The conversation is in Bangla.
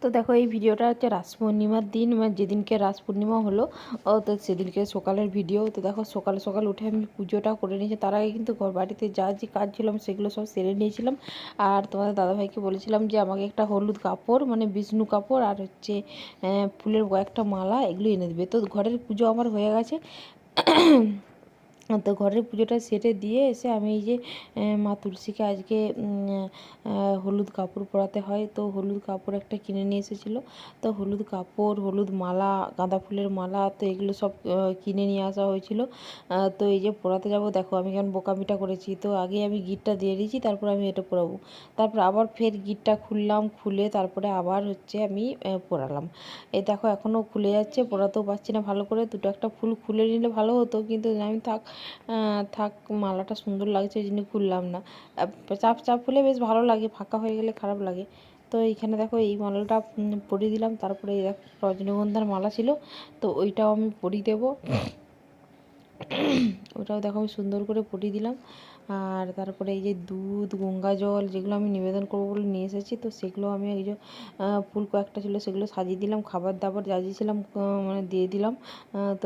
তো দেখো এই ভিডিওটা হচ্ছে রাস পূর্ণিমার দিন, মানে যেদিনকে রাস পূর্ণিমা হলো তো সেদিনকে সকালের ভিডিও। তো দেখো সকাল সকাল উঠে আমি পুজোটা করে নিয়েছি। তার আগে কিন্তু ঘর বাড়িতে যা যে কাজ ছিল আমি সেগুলো সব সেরে নিয়েছিলাম। আর তোমাদের দাদাভাইকে বলেছিলাম যে আমাকে একটা হলুদ কাপড়, মানে বিষ্ণু কাপড় আর হচ্ছে ফুলের কয়েকটা মালা এগুলো এনে দেবে। তো ঘরের পুজো আমার হয়ে গেছে। তো ঘরের পুজোটা সেরে দিয়ে এসে আমি এই যে মা তুলসীকে আজকে হলুদ কাপড় পরাতে হয়, তো হলুদ কাপড় একটা কিনে নিয়ে এসেছিলো। তো হলুদ কাপড়, হলুদ মালা, গাঁদা ফুলের মালা, তো এগুলো সব কিনে নিয়ে আসা হয়েছিল। তো এই যে পরাতে যাব, দেখো আমি কেমন বোকামিটা করেছি। তো আগে আমি গিটটা দিয়ে দিয়েছি, তারপর আমি এটা পরাবো। তারপর আবার ফের গিটটা খুললাম, খুলে তারপরে আবার হচ্ছে আমি পরালাম। এই দেখো এখনও খুলে যাচ্ছে, পরাতেও পারছি না ভালো করে। দুটো একটা ফুল খুলে নিলে ভালো হতো, কিন্তু আমি থাক, মালাটা সুন্দর লাগছে এই জন্য খুললাম না। চাপ চাপ হলে বেশ ভালো লাগে, ফাঁকা হয়ে গেলে খারাপ লাগে। তো এইখানে দেখো এই মালাটা পরিয়ে দিলাম। তারপরে এই দেখো রজনীগন্ধার মালা ছিল, তো ওইটাও আমি পরিয়ে দেবো। ওটাও দেখো আমি সুন্দর করে পরিয়ে দিলাম। আর তারপরে এই যে দুধ, গঙ্গা জল যেগুলো আমি নিবেদন করবো বলে নিয়ে এসেছি, তো সেগুলো আমি এই যে ফুল কয়েকটা ছিল সেগুলো সাজিয়ে দিলাম, খাবার দাবার যা দিয়েছিলাম মানে দিয়ে দিলাম। তো